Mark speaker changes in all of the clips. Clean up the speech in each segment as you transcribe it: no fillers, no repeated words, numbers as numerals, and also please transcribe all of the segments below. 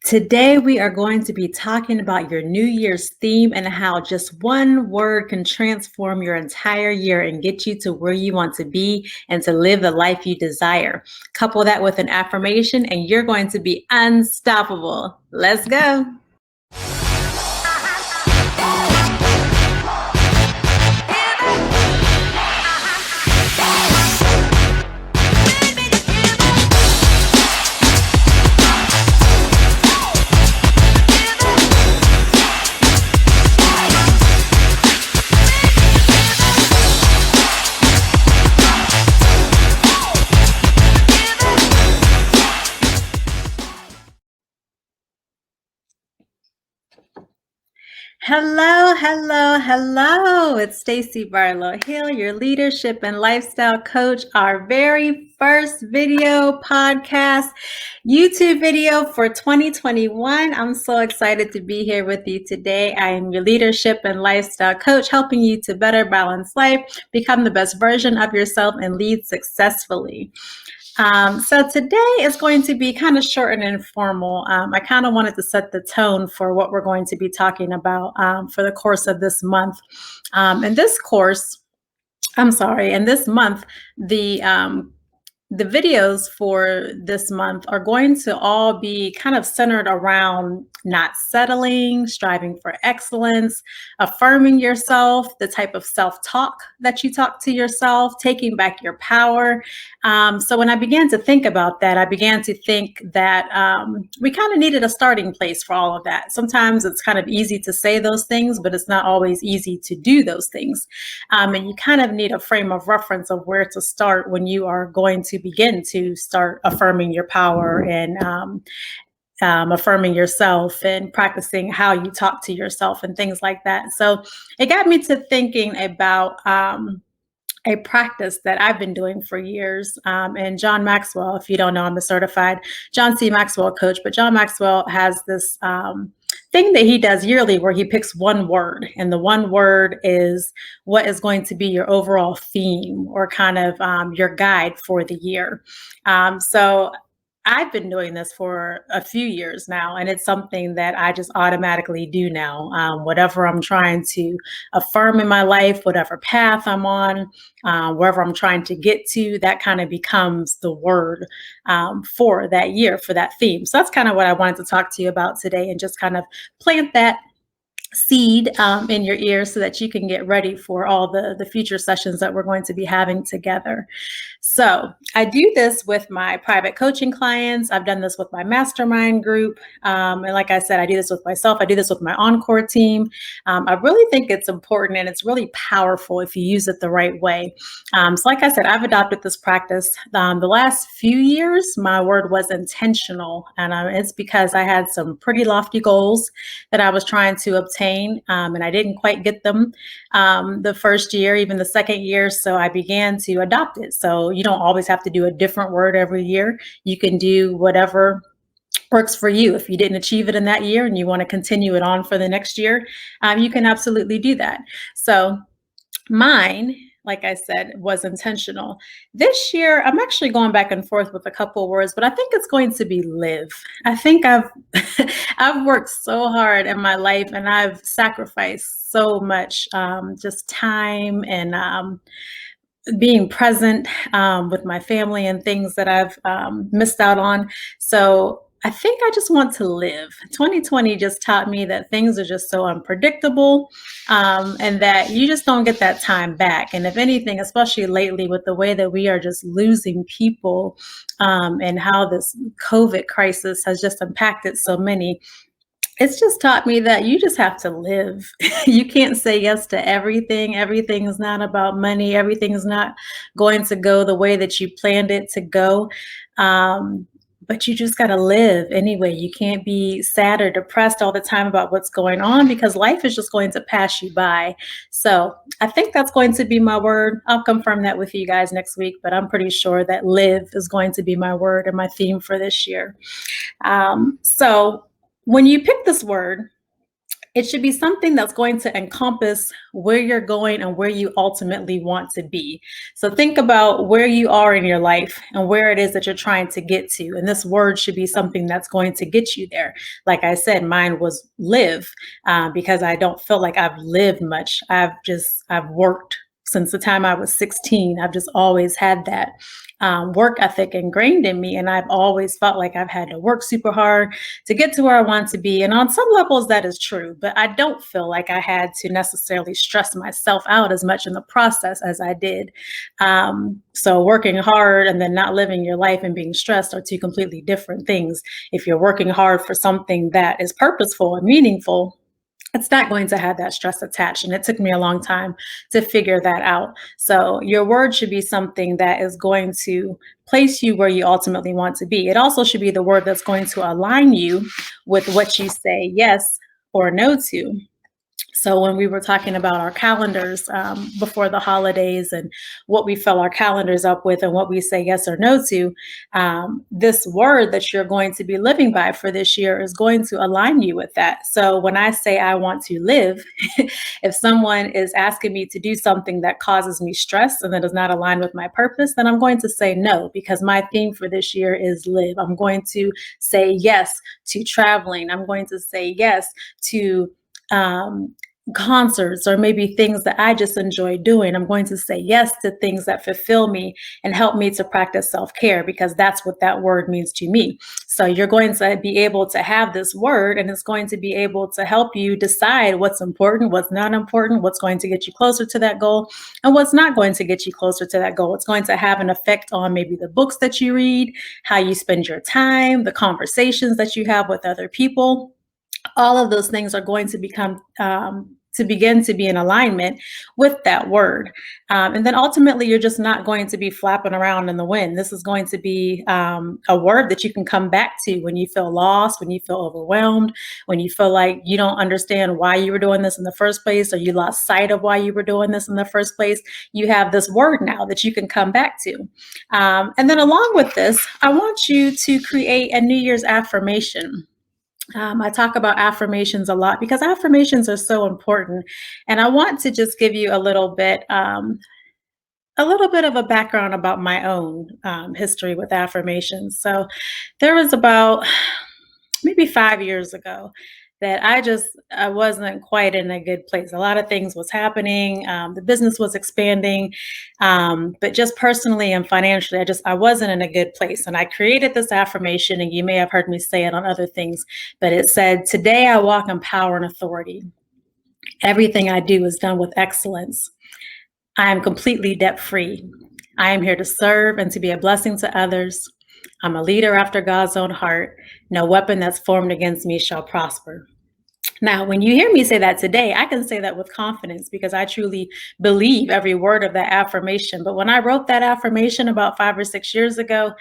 Speaker 1: Today, we are going to be talking about your New Year's theme and how just one word can transform your entire year and get you to where you want to be and to live the life you desire. Couple that with an affirmation, and you're going to be unstoppable. Let's go. Hello, hello, hello. It's Stacey Barlow Hill, your leadership and lifestyle coach. Our very first video podcast, YouTube video for 2021. I'm so excited to be here with you today. I am your leadership and lifestyle coach, helping you to better balance life, become the best version of yourself, and lead successfully. So today is going to be kind of short and informal. I kind of wanted to set the tone for what we're going to be talking about for the course of this month. In this month, the videos for this month are going to all be kind of centered around not settling, striving for excellence, affirming yourself, the type of self-talk that you talk to yourself, taking back your power. So when I began to think about that, I began to think that we kind of needed a starting place for all of that. Sometimes it's kind of easy to say those things, but it's not always easy to do those things. And you kind of need a frame of reference of where to start when you are going to begin to start affirming your power and affirming yourself and practicing how you talk to yourself and things like that. So it got me to thinking about a practice that I've been doing for years. And John Maxwell, if you don't know, I'm a certified John C. Maxwell coach, but John Maxwell has this thing that he does yearly where he picks one word, and the one word is what is going to be your overall theme or kind of your guide for the year. So I've been doing this for a few years now, and it's something that I just automatically do now. Whatever I'm trying to affirm in my life, whatever path I'm on, wherever I'm trying to get to, that kind of becomes the word for that year, for that theme. So that's kind of what I wanted to talk to you about today, and just kind of plant that seed in your ears so that you can get ready for all the future sessions that we're going to be having together. So I do this with my private coaching clients. I've done this with my mastermind group. And like I said, I do this with myself. I do this with my Encore team. I really think it's important and it's really powerful if you use it the right way. So like I said, I've adopted this practice. The last few years, my word was intentional. And it's because I had some pretty lofty goals that I was trying to obtain, and I didn't quite get them the first year, even the second year. So I began to adopt it. So you don't always have to do a different word every year. You can do whatever works for you. If you didn't achieve it in that year and you want to continue it on for the next year, you can absolutely do that. So mine, like I said, was intentional. This year, I'm actually going back and forth with a couple of words, but I think it's going to be live. I think I've I've worked so hard in my life and I've sacrificed so much, just time and being present with my family and things that I've missed out on. So I think I just want to live. 2020 just taught me that things are just so unpredictable, and that you just don't get that time back. And if anything, especially lately with the way that we are just losing people and how this COVID crisis has just impacted so many, it's just taught me that you just have to live. You can't say yes to everything. Everything is not about money. Everything is not going to go the way that you planned it to go. But you just got to live anyway. You can't be sad or depressed all the time about what's going on because life is just going to pass you by. So I think that's going to be my word. I'll confirm that with you guys next week, but I'm pretty sure that live is going to be my word and my theme for this year. So when you pick this word, It should be something that's going to encompass where you're going and where you ultimately want to be. So think about where you are in your life and where it is that you're trying to get to. And this word should be something that's going to get you there. Like I said, mine was live, because I don't feel like I've lived much. I've worked since the time I was 16. I've just always had that work ethic ingrained in me. And I've always felt like I've had to work super hard to get to where I want to be. And on some levels, that is true. But I don't feel like I had to necessarily stress myself out as much in the process as I did. So working hard and then not living your life and being stressed are two completely different things. If you're working hard for something that is purposeful and meaningful, it's not going to have that stress attached. And it took me a long time to figure that out. So your word should be something that is going to place you where you ultimately want to be. It also should be the word that's going to align you with what you say yes or no to. So when we were talking about our calendars before the holidays and what we fill our calendars up with and what we say yes or no to, this word that you're going to be living by for this year is going to align you with that. So when I say I want to live, if someone is asking me to do something that causes me stress and that does not align with my purpose, then I'm going to say no, because my theme for this year is live. I'm going to say yes to traveling. I'm going to say yes to concerts or maybe things that I just enjoy doing. I'm going to say yes to things that fulfill me and help me to practice self-care, because that's what that word means to me. So you're going to be able to have this word, and it's going to be able to help you decide what's important, what's not important, what's going to get you closer to that goal, and what's not going to get you closer to that goal. It's going to have an effect on maybe the books that you read, how you spend your time, the conversations that you have with other people. All of those things are going to begin to be in alignment with that word. And then ultimately, you're just not going to be flapping around in the wind. This is going to be a word that you can come back to when you feel lost, when you feel overwhelmed, when you feel like you don't understand why you were doing this in the first place, or you lost sight of why you were doing this in the first place. You have this word now that you can come back to. And then along with this, I want you to create a New Year's affirmation. I talk about affirmations a lot because affirmations are so important. And I want to just give you a little bit of a background about my own history with affirmations. So there was about maybe 5 years ago that I wasn't quite in a good place. A lot of things was happening. The business was expanding, but just personally and financially, I wasn't in a good place. And I created this affirmation, and you may have heard me say it on other things, but it said, "Today I walk in power and authority. Everything I do is done with excellence. I am completely debt free. I am here to serve and to be a blessing to others. I'm a leader after God's own heart. No weapon that's formed against me shall prosper." Now, when you hear me say that today, I can say that with confidence because I truly believe every word of that affirmation. But when I wrote that affirmation about 5 or 6 years ago,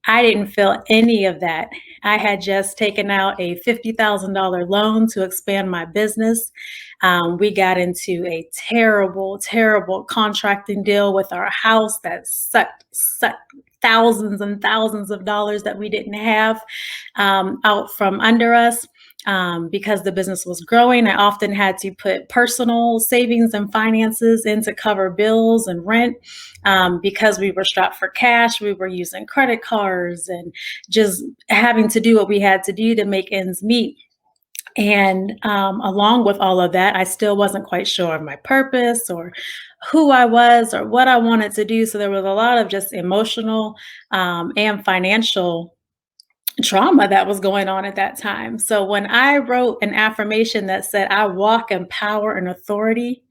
Speaker 1: I didn't feel any of that. I had just taken out a $50,000 loan to expand my business. We got into a terrible, terrible contracting deal with our house that sucked thousands and thousands of dollars that we didn't have out from under us. Because the business was growing, I often had to put personal savings and finances in to cover bills and rent. Because we were strapped for cash, we were using credit cards and just having to do what we had to do to make ends meet. And along with all of that, I still wasn't quite sure of my purpose or who I was or what I wanted to do. So there was a lot of just emotional and financial trauma that was going on at that time. So when I wrote an affirmation that said, "I walk in power and authority,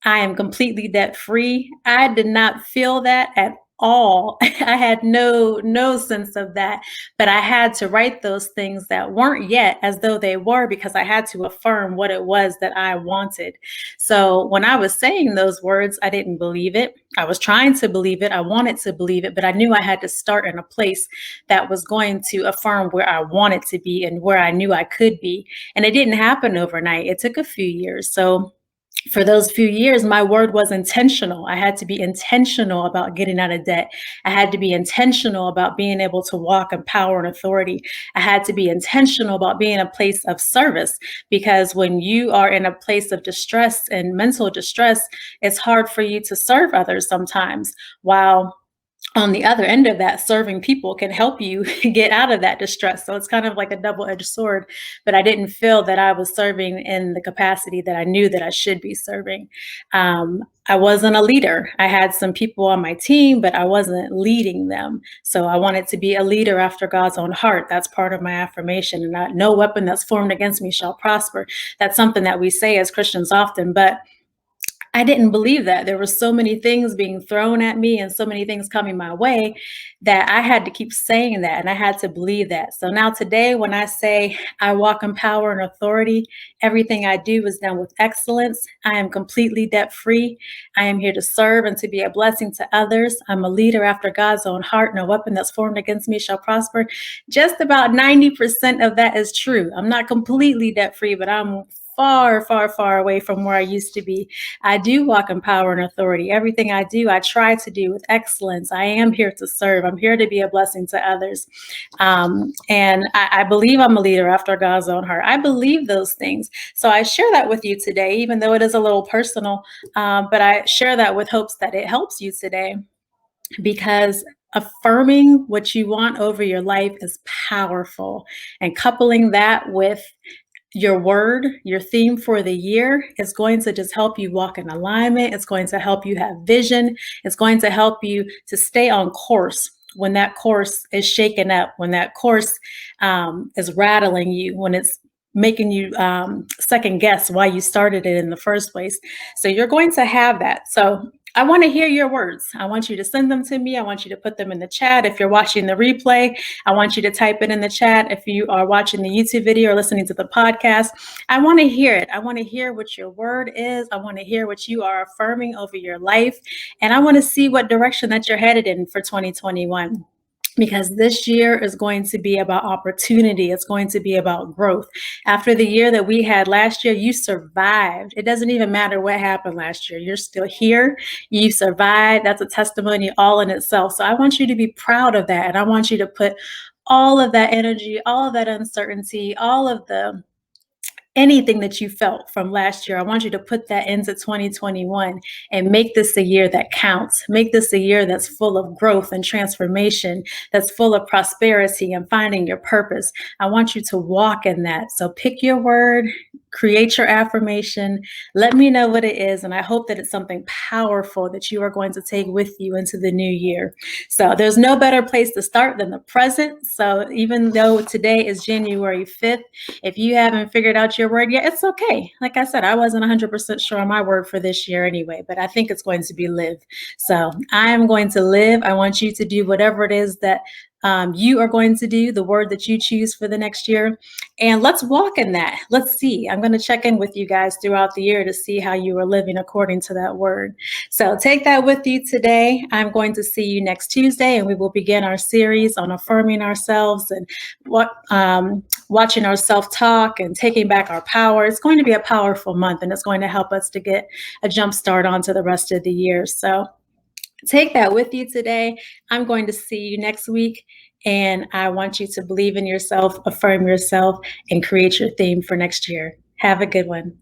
Speaker 1: I am completely debt free," I did not feel that at all. I had no sense of that, but I had to write those things that weren't yet as though they were, because I had to affirm what it was that I wanted. So when I was saying those words, I didn't believe it. I was trying to believe it. I wanted to believe it, but I knew I had to start in a place that was going to affirm where I wanted to be and where I knew I could be. And it didn't happen overnight. It took a few years. So for those few years, my word was intentional. I had to be intentional about getting out of debt. I had to be intentional about being able to walk in power and authority. I had to be intentional about being in a place of service, because when you are in a place of distress and mental distress, it's hard for you to serve others sometimes. While on the other end of that, serving people can help you get out of that distress. So it's kind of like a double-edged sword, but I didn't feel that I was serving in the capacity that I knew that I should be serving. I wasn't a leader. I had some people on my team, but I wasn't leading them. So I wanted to be a leader after God's own heart. That's part of my affirmation. And no weapon that's formed against me shall prosper. That's something that we say as Christians often, but I didn't believe that. There were so many things being thrown at me and so many things coming my way that I had to keep saying that, and I had to believe that. So now today, when I say I walk in power and authority, everything I do is done with excellence. I am completely debt free. I am here to serve and to be a blessing to others. I'm a leader after God's own heart. No weapon that's formed against me shall prosper. Just about 90% of that is true. I'm not completely debt free, but I'm far, far, far away from where I used to be. I do walk in power and authority. Everything I do, I try to do with excellence. I am here to serve. I'm here to be a blessing to others. And I believe I'm a leader after God's own heart. I believe those things. So I share that with you today, even though it is a little personal, but I share that with hopes that it helps you today, because affirming what you want over your life is powerful. And coupling that with your word, your theme for the year, is going to just help you walk in alignment. It's going to help you have vision. It's going to help you to stay on course when that course is shaken up, when that course is rattling you, when it's making you second guess why you started it in the first place. So you're going to have that. So I want to hear your words. I want you to send them to me. I want you to put them in the chat. If you're watching the replay, I want you to type it in the chat. If you are watching the YouTube video or listening to the podcast, I want to hear it. I want to hear what your word is. I want to hear what you are affirming over your life. And I want to see what direction that you're headed in for 2021. Because this year is going to be about opportunity. It's going to be about growth. After the year that we had last year, you survived. It doesn't even matter what happened last year. You're still here. You survived. That's a testimony all in itself. So I want you to be proud of that. And I want you to put all of that energy, all of that uncertainty, all of the anything that you felt from last year, I want you to put that into 2021 and make this a year that counts. Make this a year that's full of growth and transformation, that's full of prosperity and finding your purpose. I want you to walk in that. So pick your word, create your affirmation, let me know what it is, and I hope that it's something powerful that you are going to take with you into the new year. So there's no better place to start than the present. So even though today is January 5th, if you haven't figured out your word yet, it's okay. Like I said, I wasn't 100% sure on my word for this year anyway, but I think it's going to be live. So I am going to live. I want you to do whatever it is that you are going to do, the word that you choose for the next year. And let's walk in that. Let's see. I'm going to check in with you guys throughout the year to see how you are living according to that word. So take that with you today. I'm going to see you next Tuesday, and we will begin our series on affirming ourselves and watching our self-talk and taking back our power. It's going to be a powerful month, and it's going to help us to get a jump start onto the rest of the year. So take that with you today. I'm going to see you next week, and I want you to believe in yourself, affirm yourself, and create your theme for next year. Have a good one.